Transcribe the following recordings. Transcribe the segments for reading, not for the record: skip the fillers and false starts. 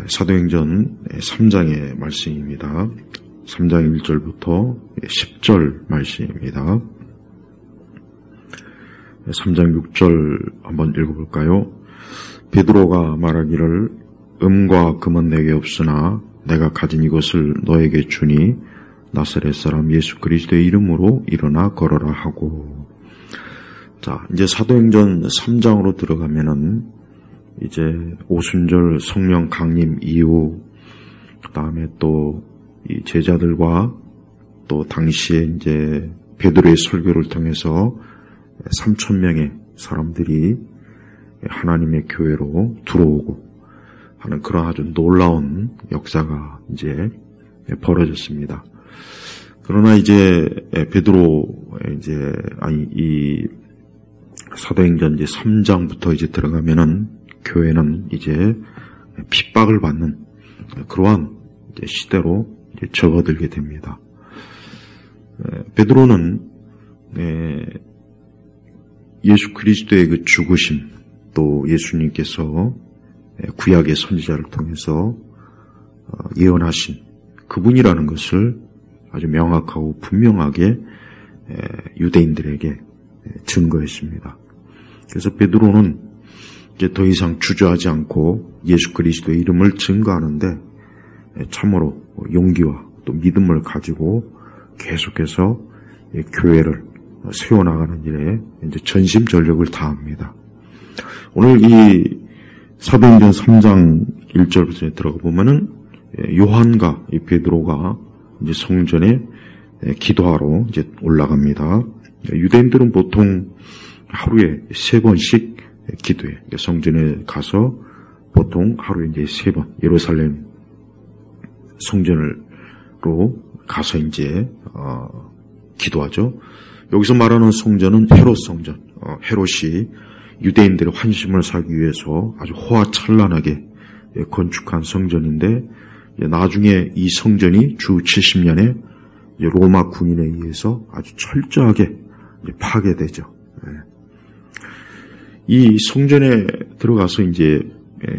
사도행전 3장의 말씀입니다. 3장 1절부터 10절 말씀입니다. 3장 6절 한번 읽어볼까요? 베드로가 말하기를 음과 금은 내게 없으나 내가 가진 이것을 너에게 주니 나사렛 사람 예수 그리스도의 이름으로 일어나 걸어라 하고. 자, 이제 사도행전 3장으로 들어가면은 이제 오순절 성령 강림 이후, 그 다음에 또 이 제자들과 또 당시에 이제 베드로의 설교를 통해서 3,000명의 사람들이 하나님의 교회로 들어오고 하는 그런 아주 놀라운 역사가 이제 벌어졌습니다. 그러나 이제 베드로 이 사도행전 이제 3장부터 이제 들어가면은 교회는 이제 핍박을 받는 그러한 이제 시대로 이제 접어들게 됩니다. 베드로는 예수 그리스도의 그 죽으심, 또 예수님께서 구약의 선지자를 통해서 예언하신 그분이라는 것을 아주 명확하고 분명하게 유대인들에게 증거했습니다. 그래서 베드로는 이제 더 이상 주저하지 않고 예수 그리스도의 이름을 증거하는데 참으로 용기와 또 믿음을 가지고 계속해서 교회를 세워나가는 일에 이제 전심전력을 다합니다. 오늘 이 사도행전 3장 1절부터 들어가 보면은 요한과 이 베드로가 이제 성전에 기도하러 이제 올라갑니다. 유대인들은 보통 하루에 3번씩 기도해. 성전에 가서 보통 하루에 이제 3번 예루살렘 성전으로 가서 이제 기도하죠. 여기서 말하는 성전은 헤롯 성전. 헤롯이 유대인들의 환심을 사기 위해서 아주 호화찬란하게 건축한 성전인데, 나중에 이 성전이 주 70년에 로마 군인에 의해서 아주 철저하게 파괴되죠. 이 성전에 들어가서 이제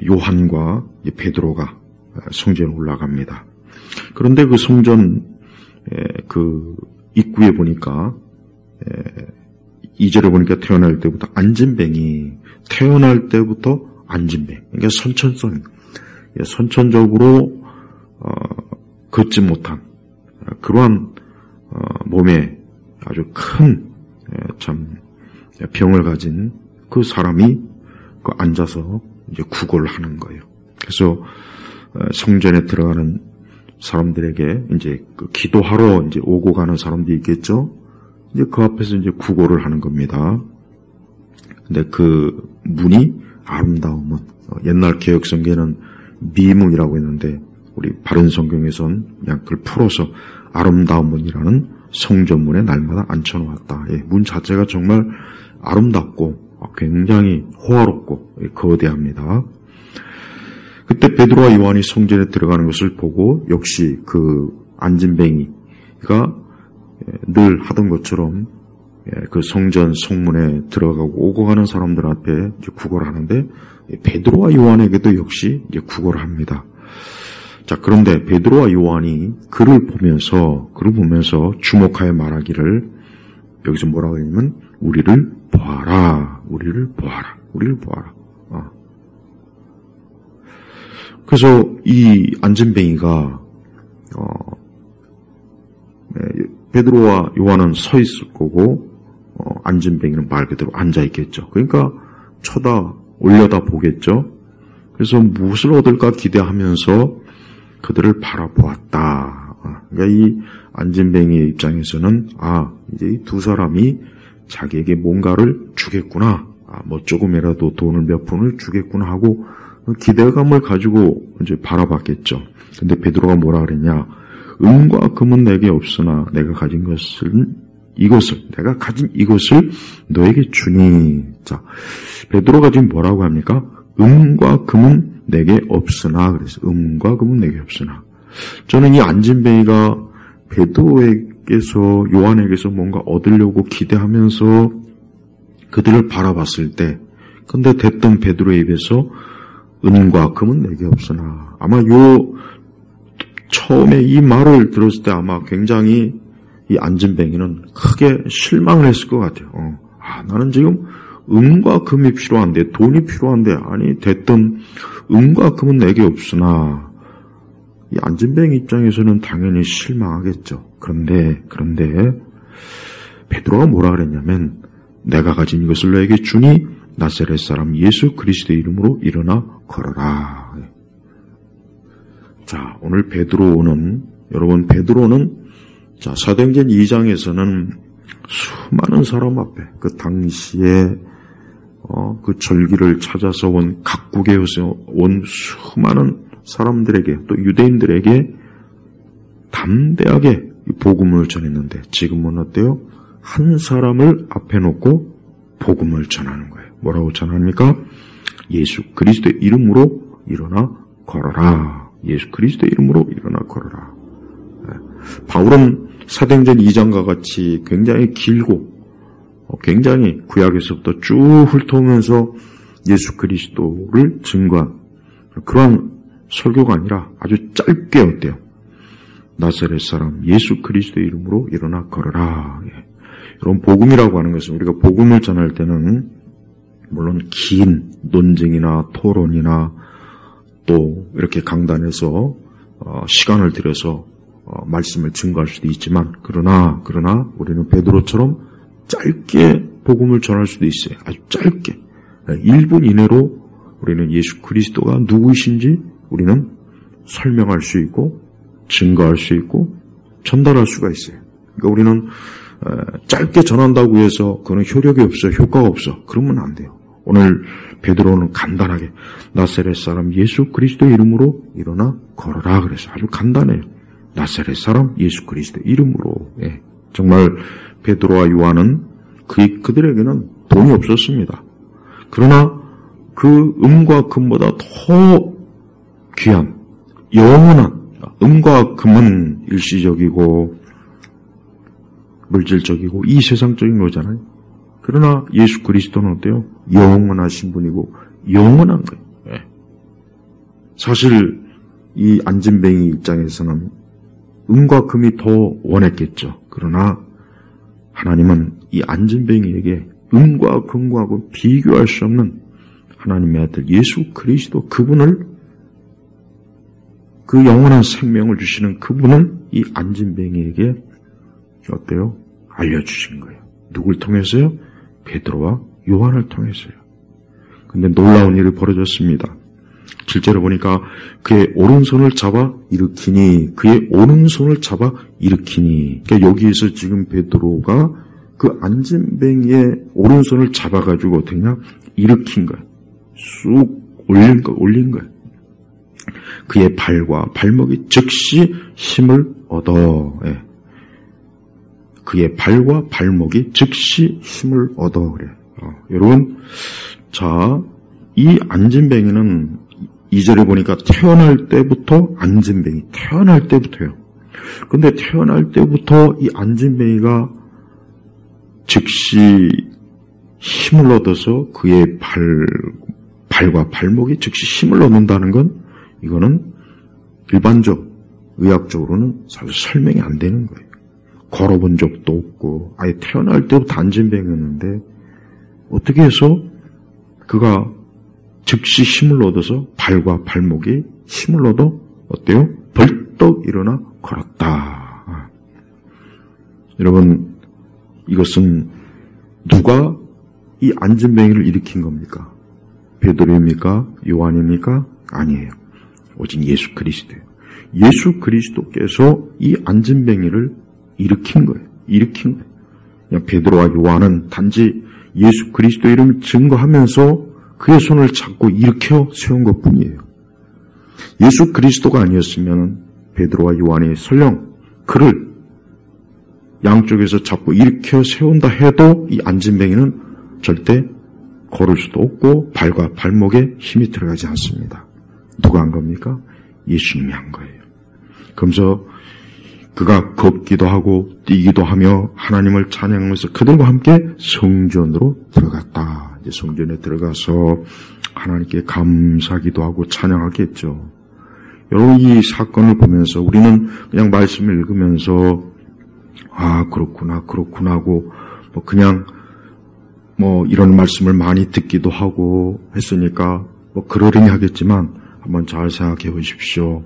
요한과 베드로가 성전에 올라갑니다. 그런데 그 성전 그 입구에 보니까 2절에 보니까 태어날 때부터 앉은 뱅이, 그러니까 선천적으로 걷지 못한 그러한 몸에 아주 큰 참 병을 가진 그 사람이 그 앉아서 이제 구걸을 하는 거예요. 그래서 성전에 들어가는 사람들에게 이제 그 기도하러 이제 오고 가는 사람들이 있겠죠. 이제 그 앞에서 이제 구걸을 하는 겁니다. 근데 그 문이 아름다움은, 옛날 개혁 성경에는 미문이라고 했는데 우리 바른 성경에선 그냥 그걸 풀어서 아름다운 문이라는 성전문에 날마다 앉혀놓았다. 문 자체가 정말 아름답고 굉장히 호화롭고 거대합니다. 그때 베드로와 요한이 성전에 들어가는 것을 보고 역시 그 앉은뱅이가 늘 하던 것처럼 그 성전 성문에 들어가고 오고 가는 사람들 앞에 이제 구걸을 하는데, 베드로와 요한에게도 역시 이제 구걸을 합니다. 자, 그런데 베드로와 요한이 그를 보면서 주목하여 말하기를, 여기서 뭐라고 하냐면 우리를 보아라. 그래서 이 앉은뱅이가 베드로와 요한은 서 있을 거고 앉은뱅이는 말 그대로 앉아 있겠죠. 그러니까 올려다 보겠죠. 그래서 무엇을 얻을까 기대하면서 그들을 바라보았다. 그러니까 이 앉은뱅이의 입장에서는 이제 이 두 사람이 자기에게 뭔가를 주겠구나, 뭐 조금이라도 돈을 몇 푼을 주겠구나 하고 기대감을 가지고 이제 바라봤겠죠. 근데 베드로가 뭐라 그랬냐? 은과 금은 내게 없으나 내가 가진 이것을 너에게 주니. 자, 베드로가 지금 뭐라고 합니까? 은과 금은 내게 없으나. 그래서 은과 금은 내게 없으나. 저는 이 앉은뱅이가 베드로에게서 요한에게서 뭔가 얻으려고 기대하면서 그들을 바라봤을 때, 근데 됐던 베드로의 입에서 은과 금은 내게 없으나, 아마 처음에 이 말을 들었을 때 아마 굉장히 이 안진뱅이는 크게 실망을 했을 것 같아요. 나는 지금 은과 금이 필요한데, 돈이 필요한데, 아니 됐든 은과 금은 내게 없으나, 이 안진뱅이 입장에서는 당연히 실망하겠죠. 그런데 베드로가 뭐라 그랬냐면, 내가 가진 이것을 너에게 주니 나사렛 사람 예수 그리스도의 이름으로 일어나 걸어라. 자, 오늘 베드로는 자, 사도행전 2장에서는 수많은 사람 앞에 그 당시에 그 절기를 찾아서 온 각국에서 온 수많은 사람들에게, 또 유대인들에게 담대하게 복음을 전했는데, 지금은 어때요? 한 사람을 앞에 놓고 복음을 전하는 거예요. 뭐라고 전합니까? 예수 그리스도의 이름으로 일어나 걸어라. 예수 그리스도의 이름으로 일어나 걸어라. 바울은 사도행전 2장과 같이 굉장히 길고 굉장히 구약에서부터 쭉 훑어오면서 예수 그리스도를 증거한 그런 설교가 아니라 아주 짧게 어때요? 나사렛 사람 예수 그리스도의 이름으로 일어나 걸어라. 여러분, 복음이라고 하는 것은 우리가 복음을 전할 때는 물론 긴 논쟁이나 토론이나 또 이렇게 강단에서 시간을 들여서 말씀을 증거할 수도 있지만, 그러나 우리는 베드로처럼 짧게 복음을 전할 수도 있어요. 아주 짧게 1분 이내로 우리는 예수 그리스도가 누구이신지 우리는 설명할 수 있고 증거할 수 있고 전달할 수가 있어요. 그러니까 우리는 짧게 전한다고 해서 그건 효력이 없어, 효과가 없어, 그러면 안 돼요. 오늘 베드로는 간단하게 나사렛 사람 예수 그리스도의 이름으로 일어나 걸어라 그래서 아주 간단해요. 나사렛 사람 예수 그리스도의 이름으로. 정말 베드로와 요한은 그들에게는 돈이 없었습니다. 그러나 그 은과 금보다 더 귀한 영원한, 은과 금은 일시적이고 물질적이고 이 세상적인 거잖아요. 그러나 예수 그리스도는 어때요? 영원하신 분이고 영원한 거예요. 사실 이 안진뱅이 입장에서는 은과 금이 더 원했겠죠. 그러나 하나님은 이 안진뱅이에게 은과 금과는 비교할 수 없는 하나님의 아들 예수 그리스도, 그분을, 그 영원한 생명을 주시는 그분을 이 안진뱅이에게 어때요? 알려주신 거예요. 누굴 통해서요? 베드로와 요한을 통해서요. 근데 놀라운 일이 벌어졌습니다. 7절에 보니까 그의 오른손을 잡아 일으키니, 그의 오른손을 잡아 일으키니. 그러니까 여기에서 지금 베드로가 그 안진뱅이의 오른손을 잡아가지고 어떻게 했냐? 일으킨 거예요. 쑥 올린 거예요. 그의 발과 발목이 즉시 힘을 얻어. 그의 발과 발목이 즉시 힘을 얻어. 그래. 여러분, 자, 이 안진뱅이는 2절에 보니까 태어날 때부터 안진뱅이, 태어날 때부터요. 근데 태어날 때부터 이 안진뱅이가 즉시 힘을 얻어서 그의 발과 발목이 즉시 힘을 얻는다는 건, 이거는 일반적, 의학적으로는 사실 설명이 안 되는 거예요. 걸어본 적도 없고, 아예 태어날 때부터 안진뱅이였는데, 어떻게 해서 그가 즉시 힘을 얻어서 발과 발목이 힘을 얻어, 어때요? 벌떡 일어나 걸었다. 여러분, 이것은 누가 이 안진뱅이를 일으킨 겁니까? 베드로입니까? 요한입니까? 아니에요. 오직 예수 그리스도예요. 예수 그리스도께서 이 안진뱅이를 일으킨 거예요. 그냥 베드로와 요한은 단지 예수 그리스도 이름을 증거하면서 그의 손을 잡고 일으켜 세운 것뿐이에요. 예수 그리스도가 아니었으면 베드로와 요한이 설령 그를 양쪽에서 잡고 일으켜 세운다 해도 이 안진뱅이는 절대 걸을 수도 없고 발과 발목에 힘이 들어가지 않습니다. 누가 한 겁니까? 예수님이 한 거예요. 그러면서 그가 걷기도 하고 뛰기도 하며 하나님을 찬양하면서 그들과 함께 성전으로 들어갔다. 이제 성전에 들어가서 하나님께 감사기도 하고 찬양하겠죠. 여러분, 이 사건을 보면서 우리는 그냥 말씀을 읽으면서 그렇구나 하고 그냥 이런 말씀을 많이 듣기도 하고 했으니까 그러려니 하겠지만 한번 잘 생각해 보십시오.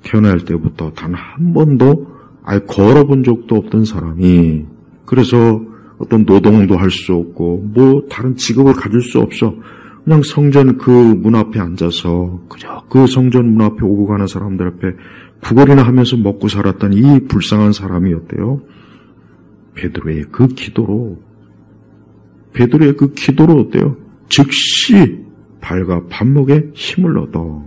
태어날 때부터 단 한 번도 아예 걸어본 적도 없던 사람이, 그래서 어떤 노동도 할 수 없고 다른 직업을 가질 수 없어. 그냥 성전 그 문 앞에 앉아서 그저 그 성전 문 앞에 오고 가는 사람들 앞에 구걸이나 하면서 먹고 살았던 이 불쌍한 사람이 어때요? 베드로의 그 기도로 어때요? 즉시 발과 발목에 힘을 얻어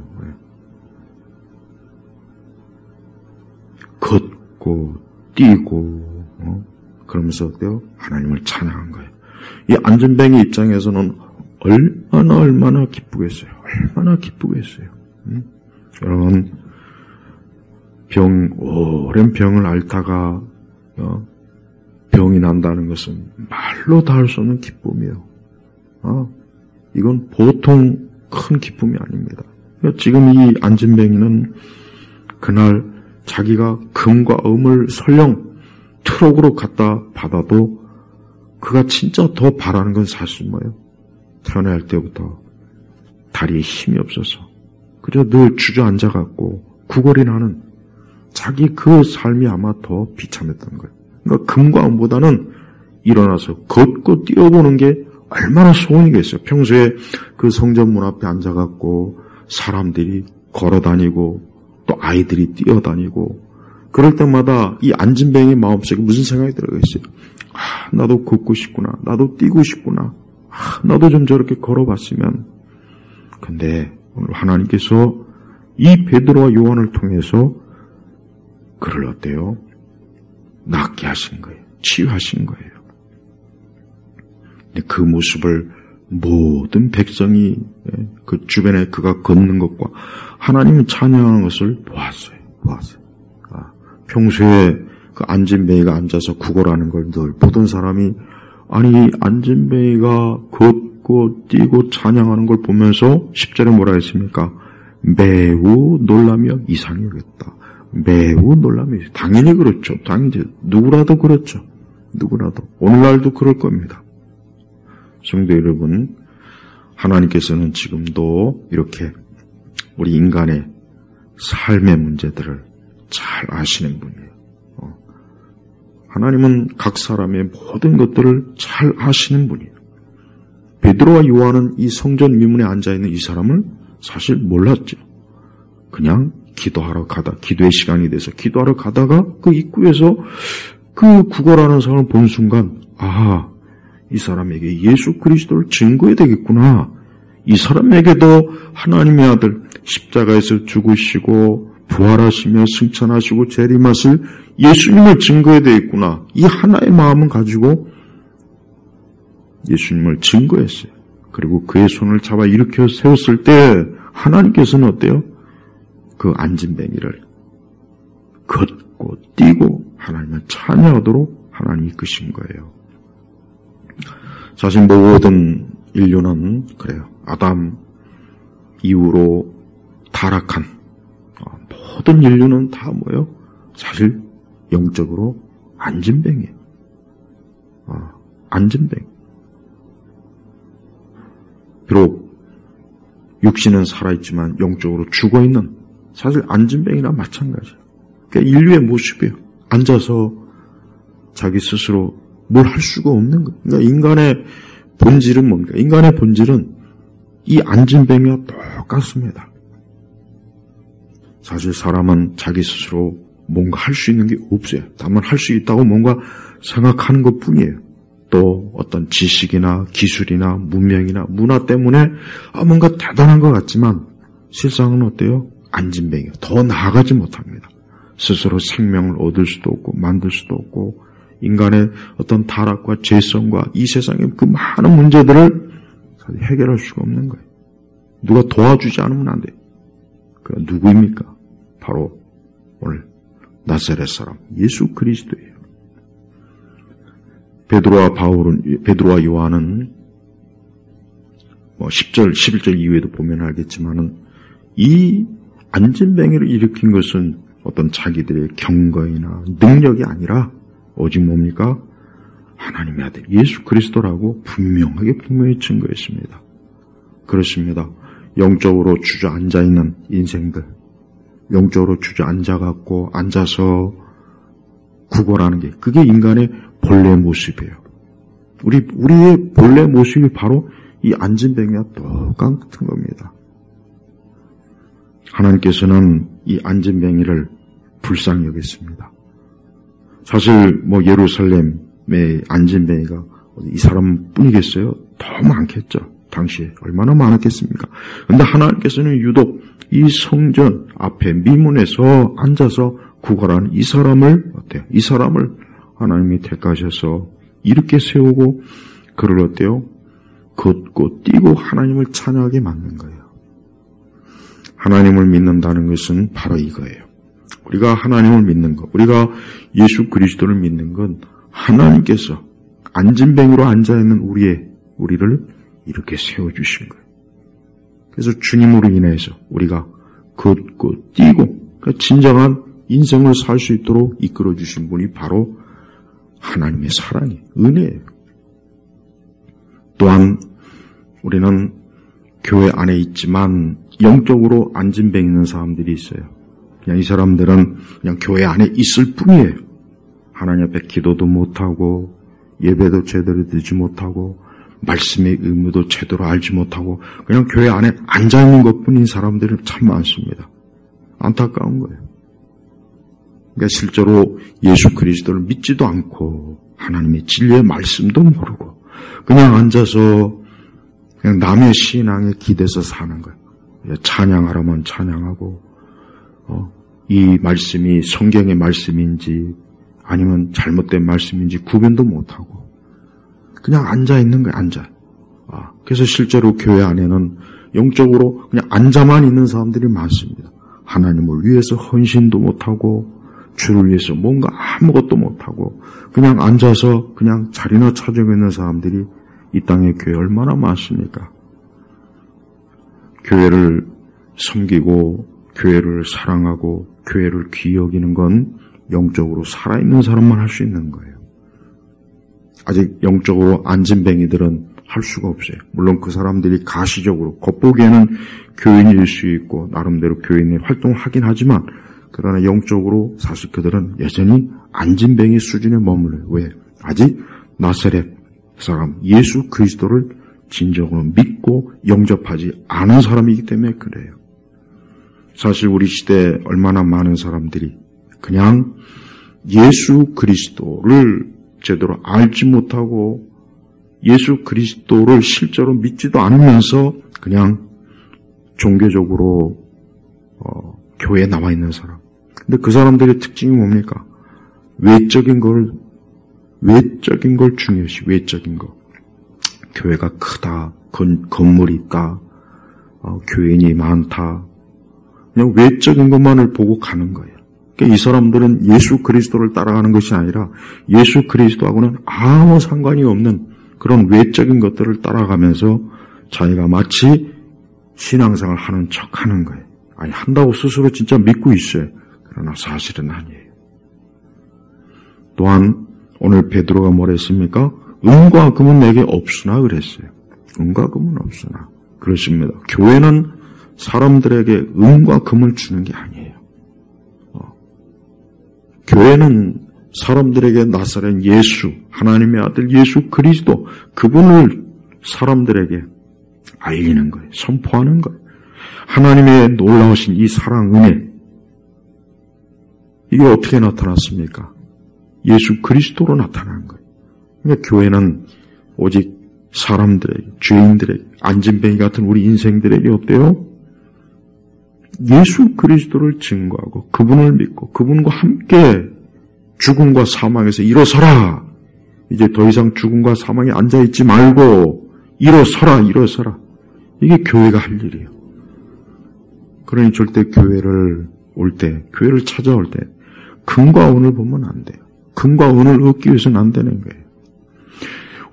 걷고 뛰고 그러면서 어때요? 하나님을 찬양한 거예요. 이 안진뱅이 입장에서는 얼마나 기쁘겠어요. 여러분, 오랜 병을 앓다가 병이 난다는 것은 말로 다 할 수 없는 기쁨이에요. 이건 보통 큰 기쁨이 아닙니다. 지금 이 안진뱅이는 그날 자기가 금과 음을 설령 트럭으로 갖다 받아도 그가 진짜 더 바라는 건 사실 뭐예요? 태어날 때부터 다리에 힘이 없어서 그저 늘 주저앉아갖고 구걸이나 하는 자기 그 삶이 아마 더 비참했던 거예요. 그러니까 금과 음보다는 일어나서 걷고 뛰어보는 게 얼마나 소원이겠어요. 평소에 그 성전 문 앞에 앉아갖고 사람들이 걸어다니고 또 아이들이 뛰어다니고 그럴 때마다 이 안진뱅이 마음속에 무슨 생각이 들어가겠어요? 나도 걷고 싶구나. 나도 뛰고 싶구나. 나도 좀 저렇게 걸어봤으면. 근데 오늘 하나님께서 이 베드로와 요한을 통해서 그를 어때요? 낫게 하신 거예요. 치유하신 거예요. 그 모습을 모든 백성이 그 주변에 그가 걷는 것과 하나님을 찬양하는 것을 보았어요. 평소에 그 안진뱅이가 앉아서 구걸하는 걸 늘 보던 사람이 아니 안진뱅이가 걷고 뛰고 찬양하는 걸 보면서 10절에 뭐라 했습니까? 매우 놀라며 이상히 여겼다. 매우 놀라며 당연히 그렇죠. 당연히 누구라도 그렇죠. 누구라도 오늘날도 그럴 겁니다. 성도 여러분, 하나님께서는 지금도 이렇게 우리 인간의 삶의 문제들을 잘 아시는 분이에요. 하나님은 각 사람의 모든 것들을 잘 아시는 분이에요. 베드로와 요한은 이 성전 미문에 앉아있는 이 사람을 사실 몰랐죠. 그냥 기도의 시간이 돼서 기도하러 가다가 그 입구에서 그 구걸하는 사람을 본 순간 이 사람에게 예수 그리스도를 증거해야 되겠구나. 이 사람에게도 하나님의 아들 십자가에서 죽으시고 부활하시며 승천하시고 재림하실 예수님을 증거해야 되겠구나. 이 하나의 마음을 가지고 예수님을 증거했어요. 그리고 그의 손을 잡아 일으켜 세웠을 때 하나님께서는 어때요? 그 안진뱅이를 걷고 뛰고 하나님을 찬양하도록 하나님이 이끄신 거예요. 사실 모든 인류는 그래요. 아담 이후로 타락한 모든 인류는 다 뭐예요? 사실 영적으로 안진뱅이에요. 안진뱅이. 비록 육신은 살아있지만 영적으로 죽어있는 사실 안진뱅이나 마찬가지예요. 그러니까 인류의 모습이에요. 앉아서 자기 스스로 뭘 할 수가 없는 거예요. 그러니까 인간의 본질은 뭡니까? 인간의 본질은 이 안진뱅이와 똑같습니다. 사실 사람은 자기 스스로 뭔가 할 수 있는 게 없어요. 다만 할 수 있다고 뭔가 생각하는 것 뿐이에요. 또 어떤 지식이나 기술이나 문명이나 문화 때문에 뭔가 대단한 것 같지만 세상은 어때요? 안진뱅이요. 더 나아가지 못합니다. 스스로 생명을 얻을 수도 없고 만들 수도 없고 인간의 어떤 타락과 죄성과 이 세상의 그 많은 문제들을 해결할 수가 없는 거예요. 누가 도와주지 않으면 안 돼요. 그 누구입니까? 바로 오늘 나사렛 사람 예수 그리스도예요. 베드로와 요한은 10절, 11절 이후에도 보면 알겠지만은 이 안진뱅이를 일으킨 것은 어떤 자기들의 경거이나 능력이 아니라 오직 뭡니까? 하나님의 아들 예수 그리스도라고 분명히 증거했습니다. 그렇습니다. 영적으로 주저앉아 있는 인생들, 영적으로 주저앉아갖고 앉아서 구걸하는 게 그게 인간의 본래 모습이에요. 우리의 본래 모습이 바로 이 안진뱅이와 똑같은 겁니다. 하나님께서는 이 안진뱅이를 불쌍히 여겼습니다. 사실 예루살렘의 안진뱅이가 이 사람뿐이겠어요? 더 많겠죠. 당시에 얼마나 많았겠습니까? 그런데 하나님께서는 유독 이 성전 앞에 미문에서 앉아서 구걸하는 이 사람을 어때요? 이 사람을 하나님이 택하셔서 이렇게 세우고 그를 어때요? 걷고 뛰고 하나님을 찬양하게 만든 거예요. 하나님을 믿는다는 것은 바로 이거예요. 우리가 하나님을 믿는 것, 우리가 예수 그리스도를 믿는 건 하나님께서 안진뱅이로 앉아있는 우리를 이렇게 세워주신 거예요. 그래서 주님으로 인해서 우리가 걷고 뛰고 그러니까 진정한 인생을 살 수 있도록 이끌어주신 분이 바로 하나님의 사랑이에요. 은혜예요. 또한 우리는 교회 안에 있지만 영적으로 안진뱅이 있는 사람들이 있어요. 그냥 이 사람들은 그냥 교회 안에 있을 뿐이에요. 하나님 앞에 기도도 못하고 예배도 제대로 드리지 못하고 말씀의 의무도 제대로 알지 못하고 그냥 교회 안에 앉아있는 것뿐인 사람들이 참 많습니다. 안타까운 거예요. 그러니까 실제로 예수 그리스도를 믿지도 않고 하나님의 진리의 말씀도 모르고 그냥 앉아서 그냥 남의 신앙에 기대서 사는 거예요. 찬양하라면 찬양하고 이 말씀이 성경의 말씀인지 아니면 잘못된 말씀인지 구분도 못하고 그냥 앉아있는 거예요. 앉아. 그래서 실제로 교회 안에는 영적으로 그냥 앉아만 있는 사람들이 많습니다. 하나님을 위해서 헌신도 못하고 주를 위해서 뭔가 아무것도 못하고 그냥 앉아서 그냥 자리나 찾아고 있는 사람들이 이 땅에 교회 얼마나 많습니까? 교회를 섬기고 교회를 사랑하고 교회를 귀히 여기는 건 영적으로 살아있는 사람만 할 수 있는 거예요. 아직 영적으로 안진뱅이들은 할 수가 없어요. 물론 그 사람들이 가시적으로 겉보기에는 교인일 수 있고 나름대로 교인의 활동을 하긴 하지만 그러나 영적으로 사실 그들은 여전히 안진뱅이 수준에 머물러요. 왜? 아직 나사렛 사람 예수 그리스도를 진정으로 믿고 영접하지 않은 사람이기 때문에 그래요. 사실 우리 시대에 얼마나 많은 사람들이 그냥 예수 그리스도를 제대로 알지 못하고 예수 그리스도를 실제로 믿지도 않으면서 그냥 종교적으로 교회에 나와 있는 사람. 근데 그 사람들의 특징이 뭡니까? 외적인 걸 중요시, 외적인 거. 교회가 크다, 건물이 있다, 교인이 많다. 그냥 외적인 것만을 보고 가는 거예요. 그러니까 이 사람들은 예수 그리스도를 따라가는 것이 아니라 예수 그리스도하고는 아무 상관이 없는 그런 외적인 것들을 따라가면서 자기가 마치 신앙생활을 하는 척하는 거예요. 아니 한다고 스스로 진짜 믿고 있어요. 그러나 사실은 아니에요. 또한 오늘 베드로가 뭐라 했습니까? 은과 금은 내게 없으나 그랬어요. 은과 금은 없으나. 그렇습니다. 교회는 사람들에게 은과 금을 주는 게 아니에요. 교회는 사람들에게 나사렛 예수, 하나님의 아들 예수 그리스도, 그분을 사람들에게 알리는 거예요. 선포하는 거예요. 하나님의 놀라우신 이 사랑, 은혜, 이게 어떻게 나타났습니까? 예수 그리스도로 나타난 거예요. 그러니까 교회는 오직 사람들에게, 죄인들에게, 안진뱅이 같은 우리 인생들에게 어때요? 예수 그리스도를 증거하고 그분을 믿고 그분과 함께 죽음과 사망에서 일어서라. 이제 더 이상 죽음과 사망에 앉아있지 말고 일어서라. 이게 교회가 할 일이에요. 그러니 절대 교회를 찾아올 때 금과 은을 보면 안 돼요. 금과 은을 얻기 위해서는 안 되는 거예요.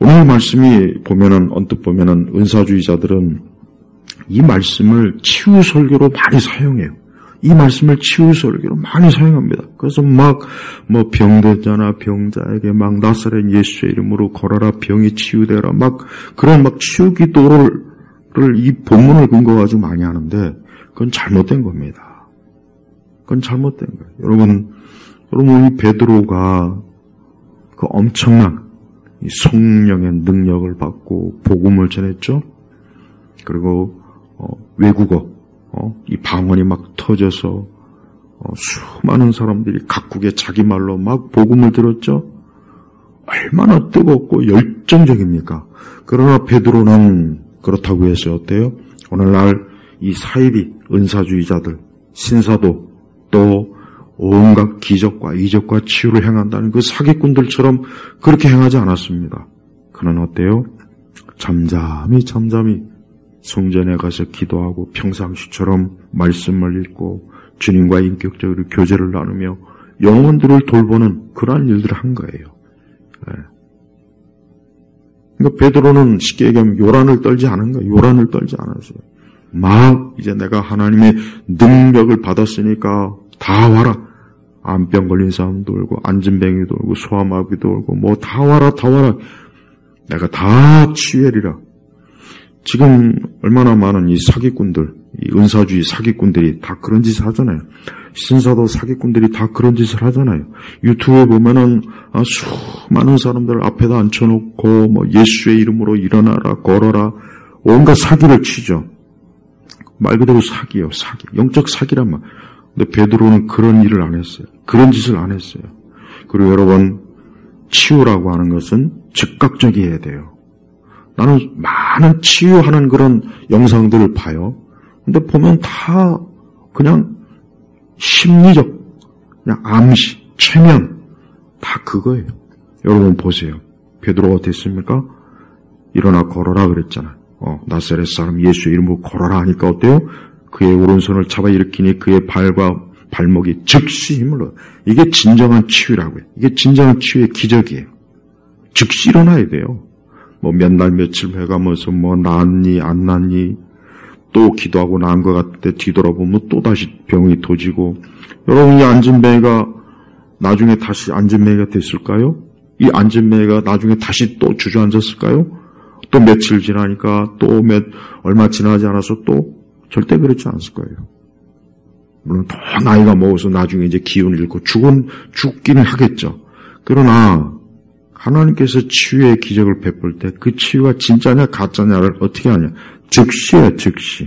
오늘 말씀이 보면은, 언뜻 보면은, 은사주의자들은 이 말씀을 치유 설교로 많이 사용해요. 이 말씀을 치유 설교로 많이 사용합니다. 그래서 병든 자나 병자에게 나사렛 예수의 이름으로 걸어라, 병이 치유되라, 그런 치유 기도를 이 본문을 근거 가지고 많이 하는데, 그건 잘못된 겁니다. 그건 잘못된 거예요. 여러분, 이 베드로가 그 엄청난 이 성령의 능력을 받고 복음을 전했죠. 그리고 외국어, 이 방언이 터져서 수많은 사람들이 각국의 자기 말로 복음을 들었죠. 얼마나 뜨겁고 열정적입니까? 그러나 베드로는 그렇다고 해서 어때요? 오늘날 이 사이비 은사주의자들, 신사도 또 온갖 기적과 이적과 치유를 행한다는 그 사기꾼들처럼 그렇게 행하지 않았습니다. 그는 어때요? 잠잠히 성전에 가서 기도하고 평상시처럼 말씀을 읽고 주님과 인격적으로 교제를 나누며 영혼들을 돌보는 그러한 일들을 한 거예요. 그러니까 베드로는 쉽게 얘기하면 요란을 떨지 않은 거예요. 요란을 떨지 않았어요. 이제 내가 하나님의 능력을 받았으니까 다 와라. 암병 걸린 사람도 오고 안진뱅이도 오고 소아마비도 오고 다 와라. 내가 다 치유하리라. 지금 얼마나 많은 이 사기꾼들, 이 은사주의 사기꾼들이 다 그런 짓을 하잖아요. 신사도 사기꾼들이 다 그런 짓을 하잖아요. 유튜브에 보면은 수많은 사람들 앞에다 앉혀놓고 예수의 이름으로 일어나라, 걸어라, 온갖 사기를 치죠. 말 그대로 사기예요, 사기. 영적 사기란 말. 근데 베드로는 그런 일을 안 했어요. 그런 짓을 안 했어요. 그리고 여러분, 치유라고 하는 것은 즉각적이어야 돼요. 나는 많은 치유하는 그런 영상들을 봐요. 근데 보면 다 그냥 심리적, 그냥 암시, 최면, 다 그거예요. 여러분 보세요. 베드로가 됐습니까? 일어나 걸어라 그랬잖아요. 나사렛 사람 예수의 이름으로 걸어라 하니까 어때요? 그의 오른손을 잡아 일으키니 그의 발과 발목이 즉시 힘을 얻어. 이게 진정한 치유라고요. 이게 진정한 치유의 기적이에요. 즉시 일어나야 돼요. 몇 날 며칠 해가면서 낫니 안 낫니 또 기도하고 나은 것 같은데 뒤돌아보면 또 다시 병이 도지고. 여러분, 이 안진뱅이가 나중에 다시 안진뱅이가 됐을까요? 이 안진뱅이가 나중에 다시 또 주저앉았을까요? 또 며칠 지나니까 또 얼마 지나지 않아서 또 절대 그렇지 않을 거예요. 물론 더 나이가 먹어서 나중에 이제 기운을 잃고 죽기는 하겠죠. 그러나 하나님께서 치유의 기적을 베풀 때 그 치유가 진짜냐 가짜냐를 어떻게 하냐? 즉시예요, 즉시.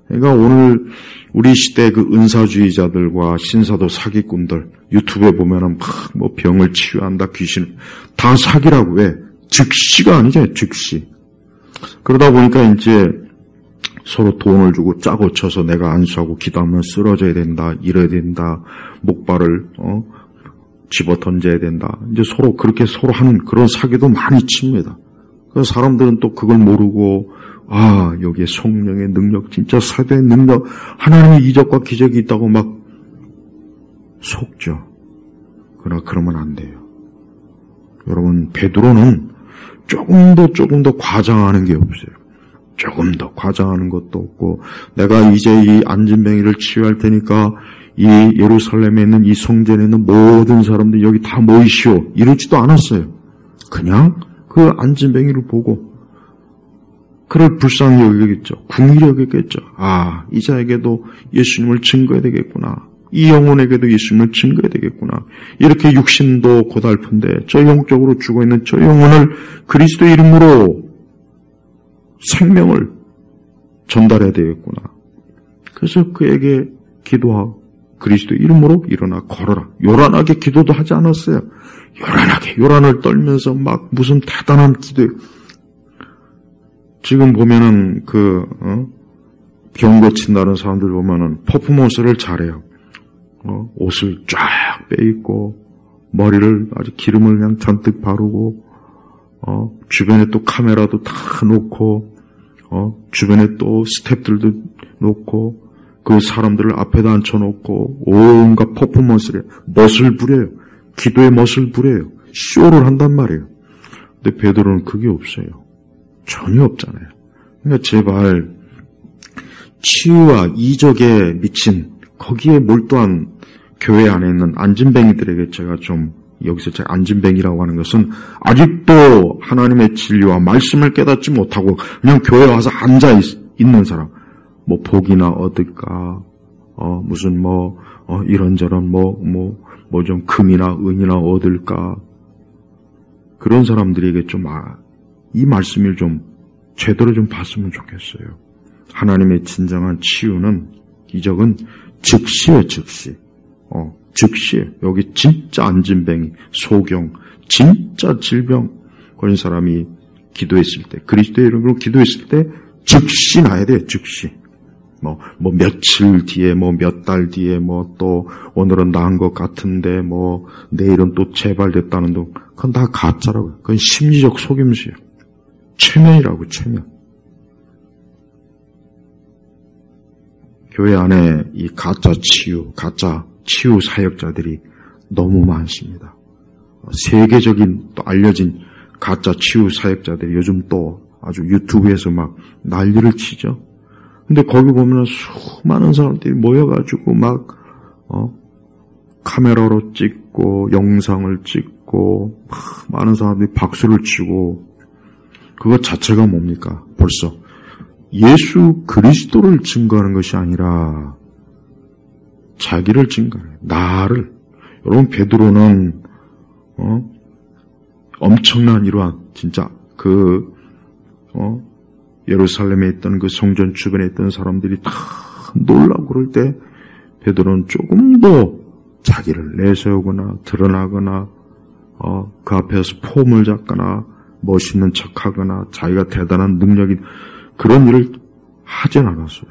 그러니까 오늘 우리 시대 그 은사주의자들과 신사도 사기꾼들 유튜브에 보면은 병을 치유한다, 귀신 다 사기라고. 왜? 즉시가 아니죠, 즉시. 그러다 보니까 이제 서로 돈을 주고 짜고 쳐서 내가 안수하고 기도하면 쓰러져야 된다, 이래야 된다, 목발을 집어 던져야 된다. 이제 그렇게 서로 하는 그런 사기도 많이 칩니다. 그래서 사람들은 또 그걸 모르고, 여기에 성령의 능력, 진짜 사도의 능력, 하나님의 이적과 기적이 있다고 속죠. 그러나 그러면 안 돼요. 여러분, 베드로는 조금 더 과장하는 게 없어요. 조금 더 과장하는 것도 없고, 내가 이제 이 안진뱅이를 치유할 테니까 이 예루살렘에 있는 이 성전에 있는 모든 사람들이 여기 다 모이시오, 이러지도 않았어요. 그냥 그 안진뱅이를 보고 그를 불쌍히 여기겠죠. 궁히 여기겠죠. 이 자에게도 예수님을 증거해야 되겠구나. 이 영혼에게도 예수님을 증거해야 되겠구나. 이렇게 육신도 고달픈데 저 영적으로 죽어있는 저 영혼을 그리스도의 이름으로 생명을 전달해야 되겠구나. 그래서 그에게 기도하고 그리스도의 이름으로 일어나 걸어라. 요란하게 기도도 하지 않았어요. 요란을 떨면서 무슨 대단한 기도. 지금 보면은 병 고친다는 사람들 보면은 퍼포먼스를 잘해요. 옷을 쫙 빼입고 머리를 아주 기름을 그냥 잔뜩 바르고 주변에 또 카메라도 다 놓고 주변에 또 스태프들도 놓고 그 사람들을 앞에다 앉혀놓고 온갖 퍼포먼스를 멋을 부려요. 기도의 멋을 부려요. 쇼를 한단 말이에요. 근데 베드로는 그게 없어요. 전혀 없잖아요. 그러니까 제발 치유와 이적에 미친 거기에 몰두한 교회 안에 있는 안진뱅이들에게 제가 좀 여기서 제가 안진뱅이라고 하는 것은 아직도 하나님의 진리와 말씀을 깨닫지 못하고 그냥 교회에 와서 앉아 있는 사람, 뭐 복이나 얻을까, 무슨 이런저런 좀 금이나 은이나 얻을까, 그런 사람들에게 좀 이 말씀을 좀 제대로 좀 봤으면 좋겠어요. 하나님의 진정한 치유는, 기적은 즉시예요, 즉시. 즉시. 여기 진짜 안진뱅이, 소경, 진짜 질병 걸린 사람이 기도했을 때, 그리스도의 이름으로 기도했을 때 즉시 나야 돼요, 즉시. 며칠 뒤에, 몇 달 뒤에, 또 오늘은 나은 것 같은데, 내일은 또 재발됐다는 둥. 그건 다 가짜라고요. 그건 심리적 속임수예요. 최면이라고, 최면. 교회 안에 이 가짜 치유 사역자들이 너무 많습니다. 세계적인 또 알려진 가짜 치유 사역자들이 요즘 또 아주 유튜브에서 막 난리를 치죠. 근데 거기 보면 수많은 사람들이 모여가지고 카메라로 찍고 영상을 찍고 많은 사람들이 박수를 치고, 그것 자체가 뭡니까? 벌써 예수 그리스도를 증거하는 것이 아니라 자기를 증거해요. 나를. 여러분, 베드로는 엄청난 이러한 진짜 예루살렘에 있던 그 성전 주변에 있던 사람들이 다 놀라고 그럴 때 베드로는 조금 더 자기를 내세우거나 드러나거나 그 앞에서 폼을 잡거나 멋있는 척하거나 자기가 대단한 능력이, 그런 일을 하진 않았어요.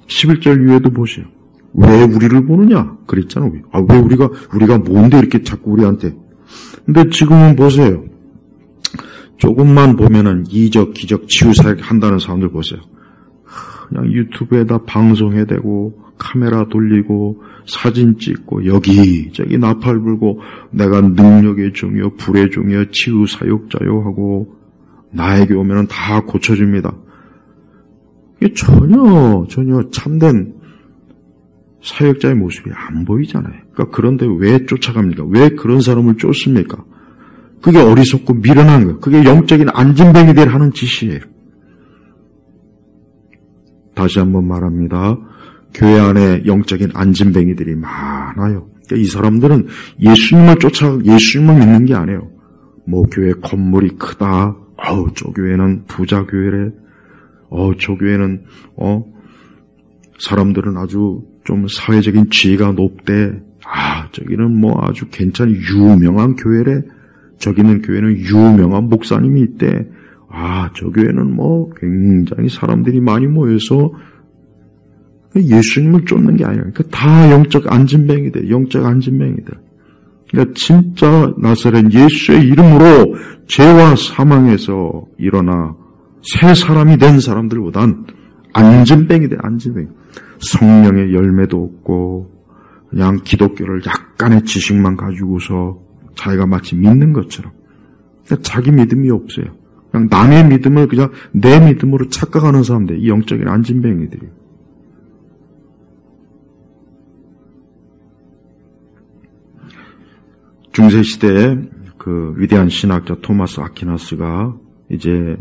11절 이후에도 보세요. 왜 우리를 보느냐? 그랬잖아요. 왜 우리가 뭔데 이렇게 자꾸 우리한테. 근데 지금은 보세요. 조금만 보면은 이적, 기적, 치유사역 한다는 사람들 보세요. 그냥 유튜브에다 방송해대고, 카메라 돌리고, 사진 찍고, 여기저기 나팔 불고, 내가 능력의 종이요, 불의 종이요, 치유사역자요 하고, 나에게 오면은 다 고쳐줍니다. 이게 전혀 참된 사역자의 모습이 안 보이잖아요. 그러니까 그런데 왜 쫓아갑니까? 왜 그런 사람을 쫓습니까? 그게 어리석고 미련한 거예요. 그게 영적인 안진뱅이들 하는 짓이에요. 다시 한번 말합니다. 교회 안에 영적인 안진뱅이들이 많아요. 그러니까 이 사람들은 예수님을 믿는 게 아니에요. 교회 건물이 크다. 저 교회는 부자 교회래. 저 교회는 사람들은 아주 좀 사회적인 지위가 높대. 저기는 아주 괜찮은 유명한 교회래. 저기는 교회는 유명한 목사님이 있대. 저 교회는 굉장히 사람들이 많이 모여서 예수님을 쫓는 게 아니라, 그러니까 다 영적 안진뱅이들, 영적 안진뱅이들. 그러니까 진짜 나사렛 예수의 이름으로 죄와 사망에서 일어나 새 사람이 된 사람들보단 안진뱅이들, 안진뱅이. 성령의 열매도 없고 그냥 기독교를 약간의 지식만 가지고서 자기가 마치 믿는 것처럼, 그러니까 자기 믿음이 없어요. 그냥 남의 믿음을 그냥 내 믿음으로 착각하는 사람들, 이 영적인 안진뱅이들이. 중세시대에 그 위대한 신학자 토마스 아퀴나스가 이제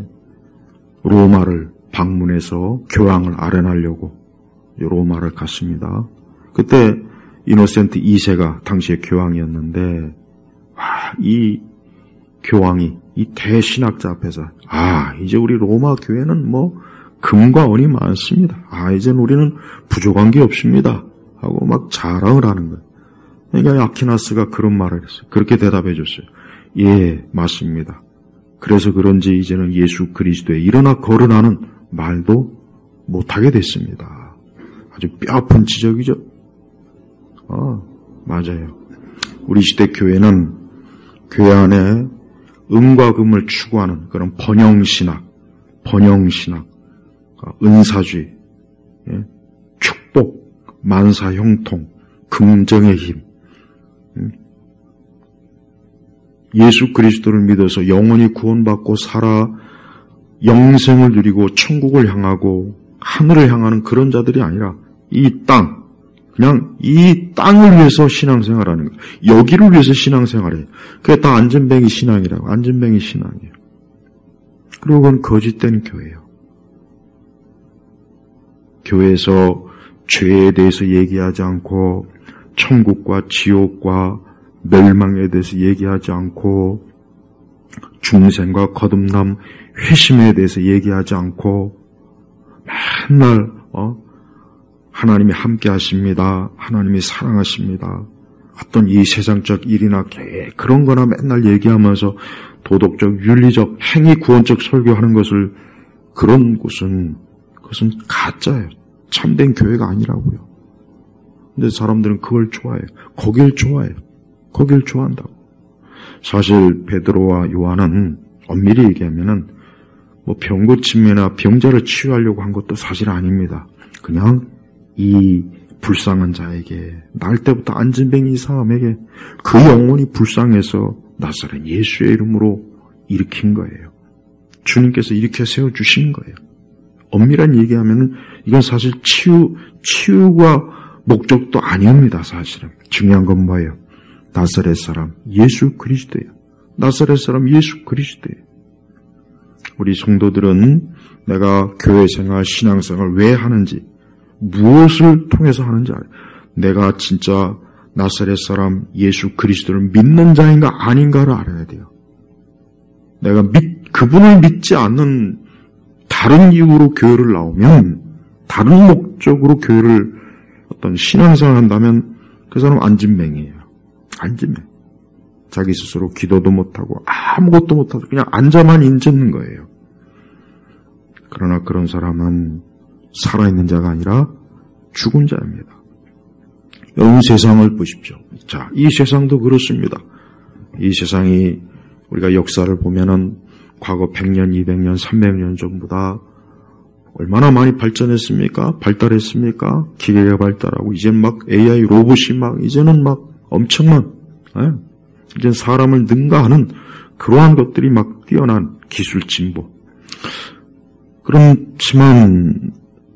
로마를 방문해서 교황을 아련하려고 로마를 갔습니다. 그때 이노센트 2세가 당시의 교황이었는데, 이 교황이 이 대신학자 앞에서 이제 우리 로마 교회는 금과 은이 많습니다. 이제는 우리는 부족한 게 없습니다 하고 막 자랑을 하는 거예요. 그러니까 아퀴나스가 그런 말을 했어요. 그렇게 대답해 줬어요. 예, 맞습니다. 그래서 그런지 이제는 예수 그리스도에 일어나 거론하는 말도 못하게 됐습니다. 아주 뼈아픈 지적이죠. 맞아요. 우리 시대 교회는 교회 안에 은과 금을 추구하는 그런 번영신학, 은사주의, 축복, 만사형통, 긍정의 힘, 예수 그리스도를 믿어서 영원히 구원받고 살아 영생을 누리고 천국을 향하고 하늘을 향하는 그런 자들이 아니라 이 땅, 그냥 이 땅을 위해서 신앙생활하는 거예요. 여기를 위해서 신앙생활해요. 그게 다 안전뱅이 신앙이라고. 안전뱅이 신앙이에요. 그리고 그건 거짓된 교회예요. 교회에서 죄에 대해서 얘기하지 않고 천국과 지옥과 멸망에 대해서 얘기하지 않고 중생과 거듭남, 회심에 대해서 얘기하지 않고 맨날 하나님이 함께 하십니다. 하나님이 사랑하십니다. 어떤 이 세상적 일이나 그런 거나 맨날 얘기하면서 도덕적, 윤리적, 행위 구원적 설교하는 것을 그런 곳은 그것은 가짜예요. 참된 교회가 아니라고요. 근데 사람들은 그걸 좋아해요. 거길 좋아해요. 거길 좋아한다고. 사실 베드로와 요한은 엄밀히 얘기하면은 뭐 병 고침이나 병자를 치유하려고 한 것도 사실 아닙니다. 그냥 이 불쌍한 자에게 날 때부터 안진뱅이 사람에게 그 영혼이 불쌍해서 나사렛 예수의 이름으로 일으킨 거예요. 주님께서 이렇게 세워주신 거예요. 엄밀한 얘기하면은 이건 사실 치유가 목적도 아닙니다. 사실은 중요한 건 뭐예요? 나사렛 사람 예수 그리스도예요. 나사렛 사람 예수 그리스도예요. 우리 성도들은 내가 교회생활, 신앙생활 왜 하는지, 무엇을 통해서 하는지 알아요. 내가 진짜 나사렛 사람 예수 그리스도를 믿는 자인가 아닌가를 알아야 돼요. 내가 그분을 믿지 않는 다른 이유로 교회를 나오면, 다른 목적으로 교회를 어떤 신앙생활을 한다면 그 사람은 안진뱅이에요. 안진뱅. 자기 스스로 기도도 못하고 아무것도 못하고 그냥 앉아만 있는 거예요. 그러나 그런 사람은 살아있는 자가 아니라 죽은 자입니다. 여러분 세상을 보십시오. 자, 이 세상도 그렇습니다. 이 세상이 우리가 역사를 보면은 과거 100년, 200년, 300년 전보다 얼마나 많이 발전했습니까? 발달했습니까? 기계가 발달하고 이제 막 AI 로봇이 막 이제는 막 엄청난 이제 사람을 능가하는 그러한 것들이 막 뛰어난 기술 진보. 그렇지만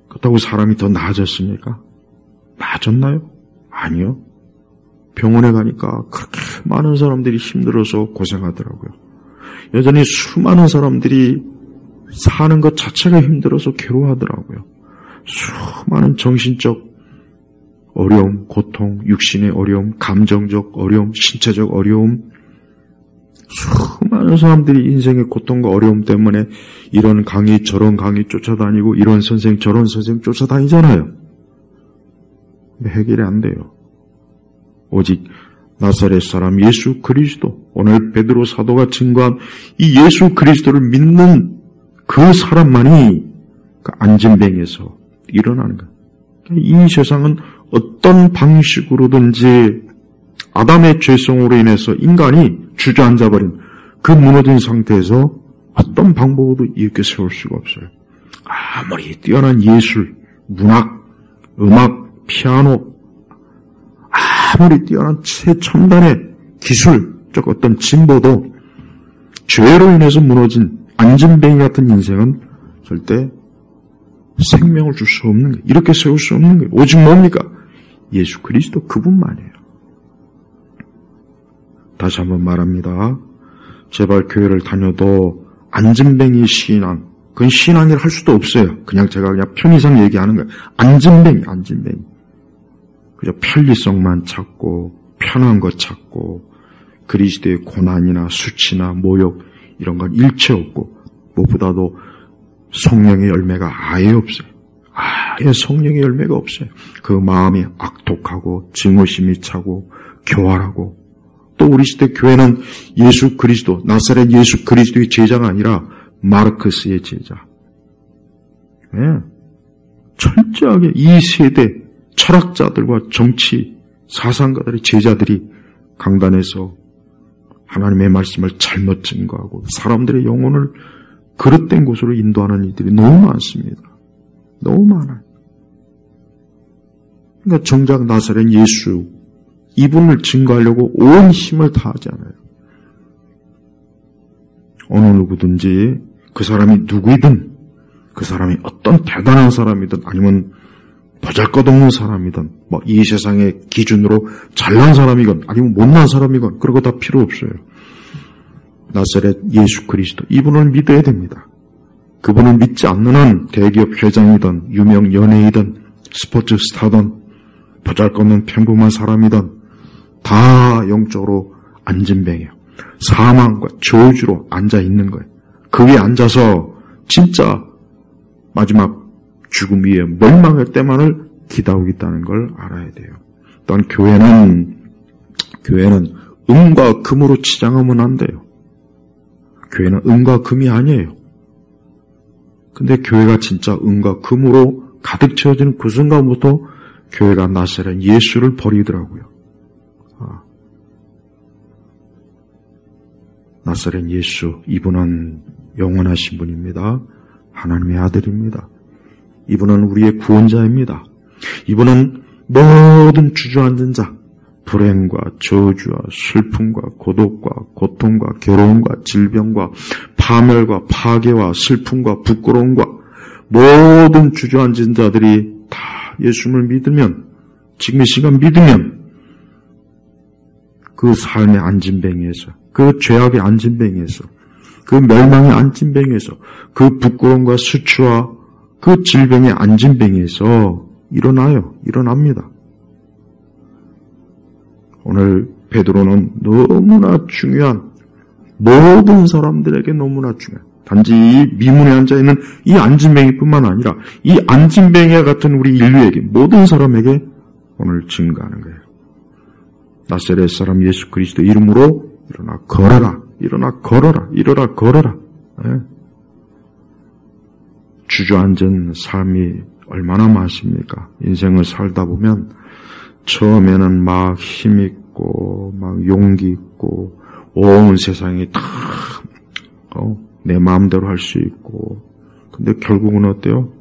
그렇다고 사람이 더 나아졌습니까? 나아졌나요? 아니요. 병원에 가니까 그렇게 많은 사람들이 힘들어서 고생하더라고요. 여전히 수많은 사람들이 사는 것 자체가 힘들어서 괴로워하더라고요. 수많은 정신적 어려움, 고통, 육신의 어려움, 감정적 어려움, 신체적 어려움, 수많은 사람들이 인생의 고통과 어려움 때문에 이런 강의 저런 강의 쫓아다니고 이런 선생 저런 선생 쫓아다니잖아요. 해결이 안 돼요. 오직 나사렛 사람 예수 그리스도, 오늘 베드로 사도가 증거한 이 예수 그리스도를 믿는 그 사람만이 그 안진뱅에서 일어나는 거예요. 이 세상은 어떤 방식으로든지 아담의 죄성으로 인해서 인간이 주저앉아버린 그 무너진 상태에서 어떤 방법으로도 이렇게 세울 수가 없어요. 아무리 뛰어난 예술, 문학, 음악, 피아노, 아무리 뛰어난 최첨단의 기술적 어떤 진보도 죄로 인해서 무너진 안진뱅이 같은 인생은 절대 생명을 줄 수 없는 거예요. 이렇게 세울 수 없는 거예요. 오직 뭡니까? 예수 그리스도 그분만이에요. 다시 한번 말합니다. 제발 교회를 다녀도 안진뱅이 신앙, 그건 신앙이라 할 수도 없어요. 그냥 제가 그냥 편의상 얘기하는 거예요. 안진뱅이. 그저 편리성만 찾고 편한 것 찾고 그리스도의 고난이나 수치나 모욕 이런 건 일체 없고 무엇보다도 성령의 열매가 아예 없어요. 아예 성령의 열매가 없어요. 그 마음이 악독하고 증오심이 차고 교활하고 또 우리 시대 교회는 예수 그리스도, 나사렛 예수 그리스도의 제자가 아니라 마르크스의 제자. 네. 철저하게 이 세대 철학자들과 정치 사상가들의 제자들이 강단에서 하나님의 말씀을 잘못 증거하고 사람들의 영혼을 그릇된 곳으로 인도하는 이들이 너무 많습니다. 너무 많아요. 그러니까 정작 나사렛 예수 이분을 증거하려고 온 힘을 다하지 않아요. 어느 누구든지 그 사람이 누구이든 그 사람이 어떤 대단한 사람이든 아니면 보잘것없는 사람이든 뭐 이 세상의 기준으로 잘난 사람이건 아니면 못난 사람이건 그런 거 다 필요 없어요. 나사렛 예수 그리스도 이분을 믿어야 됩니다. 그분을 믿지 않는 한 대기업 회장이든 유명 연예이든 스포츠 스타든 보잘것없는 평범한 사람이든 다 영적으로 안진뱅이에요. 사망과 저주로 앉아있는 거예요. 그 위에 앉아서 진짜 마지막 죽음 위에 멸망할 때만을 기다리고 있다는 걸 알아야 돼요. 또한 교회는 은과 금으로 치장하면 안 돼요. 교회는 은과 금이 아니에요. 근데 교회가 진짜 은과 금으로 가득 채워지는 그 순간부터 교회가 나사렛 예수를 버리더라고요. 나사렛 예수, 이분은 영원하신 분입니다. 하나님의 아들입니다. 이분은 우리의 구원자입니다. 이분은 모든 주저앉은 자, 불행과 저주와 슬픔과 고독과 고통과 괴로움과 질병과 파멸과 파괴와 슬픔과 부끄러움과 모든 주저앉은 자들이 다 예수를 믿으면, 지금 이 시간 믿으면 그 삶의 안진뱅이에서, 그 죄악의 안진뱅이에서, 그 멸망의 안진뱅이에서, 그 부끄러움과 수치와 그 질병의 안진뱅이에서 일어납니다. 오늘 베드로는 너무나 중요한, 모든 사람들에게 너무나 중요한, 단지 이 미문에 앉아있는 이 안진뱅이뿐만 아니라 이 안진뱅이와 같은 우리 인류에게, 모든 사람에게 오늘 증거하는 거예요. 나사렛 사람 예수 그리스도 이름으로 일어나 걸어라, 일어나 걸어라, 일어나 걸어라. 네. 주저앉은 삶이 얼마나 많습니까? 인생을 살다 보면 처음에는 막 힘있고 막 용기 있고 온 세상이 다 내 마음대로 할 수 있고, 근데 결국은 어때요?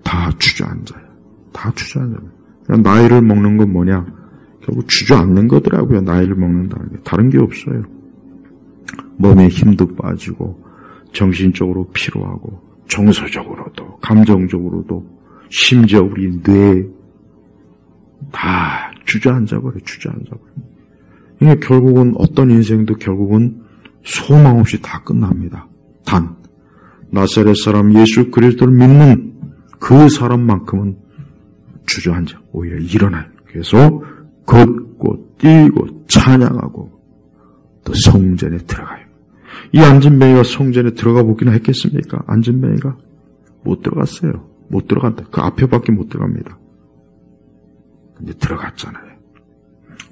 다 주저앉아요. 다 주저앉아요. 그냥 나이를 먹는 건 뭐냐? 결국 주저앉는 거더라고요. 나이를 먹는다는 게. 다른 게 없어요. 몸에 힘도 빠지고 정신적으로 피로하고 정서적으로도 감정적으로도 심지어 우리 뇌 다 주저앉아버려요. 주저앉아버려요. 이게 결국은 어떤 인생도 결국은 소망 없이 다 끝납니다. 단 나사렛 사람 예수 그리스도를 믿는 그 사람만큼은 주저앉아 오히려 일어나요. 그래서 걷고 뛰고 찬양하고 또 성전에 들어가요. 이 안진뱅이가 성전에 들어가 보기나 했겠습니까? 안진뱅이가 못 들어갔어요. 못 들어간다. 그 앞에밖에 못 들어갑니다. 근데 들어갔잖아요.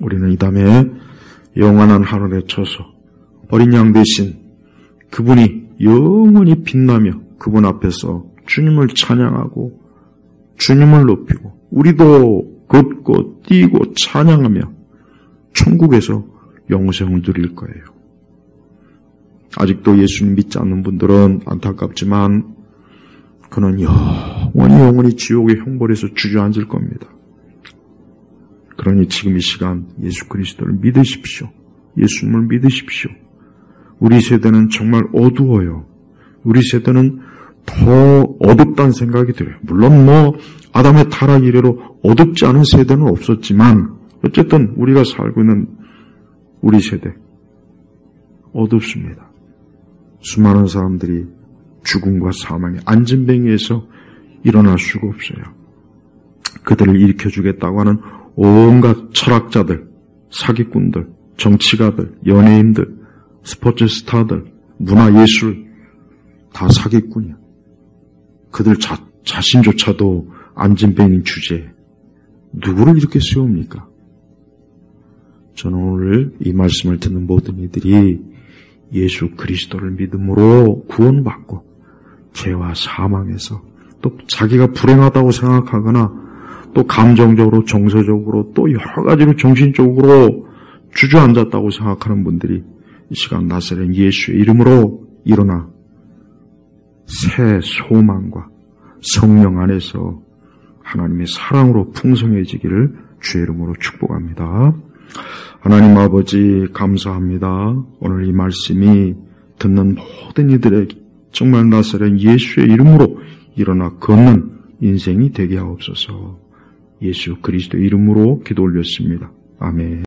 우리는 이 다음에 영원한 하늘에 쳐서 어린 양 대신 그분이 영원히 빛나며 그분 앞에서 주님을 찬양하고 주님을 높이고 우리도 걷고 뛰고 찬양하며 천국에서 영생을 누릴 거예요. 아직도 예수님 믿지 않는 분들은 안타깝지만 그는 영원히 지옥의 형벌에서 주저앉을 겁니다. 그러니 지금 이 시간 예수 그리스도를 믿으십시오. 예수님을 믿으십시오. 우리 세대는 정말 어두워요. 우리 세대는 더 어둡다는 생각이 들어요. 물론 아담의 타락 이래로 어둡지 않은 세대는 없었지만 어쨌든 우리가 살고 있는 우리 세대 어둡습니다. 수많은 사람들이 죽음과 사망의 안진뱅이에서 일어날 수가 없어요. 그들을 일으켜주겠다고 하는 온갖 철학자들, 사기꾼들, 정치가들, 연예인들, 스포츠 스타들, 문화예술 다 사기꾼이야. 그들 자신조차도 안진뱅인 주제에 누구를 이렇게 세웁니까? 저는 오늘 이 말씀을 듣는 모든 이들이 예수 그리스도를 믿음으로 구원받고 죄와 사망에서 또 자기가 불행하다고 생각하거나 또 감정적으로 정서적으로 또 여러 가지로 정신적으로 주저앉았다고 생각하는 분들이 이 시간 나사렛 예수의 이름으로 일어나 새 소망과 성령 안에서 하나님의 사랑으로 풍성해지기를 주의 이름으로 축복합니다. 하나님 아버지 감사합니다. 오늘 이 말씀이 듣는 모든 이들에게 정말 나사렛 예수의 이름으로 일어나 걷는 인생이 되게 하옵소서. 예수 그리스도 이름으로 기도 올렸습니다. 아멘.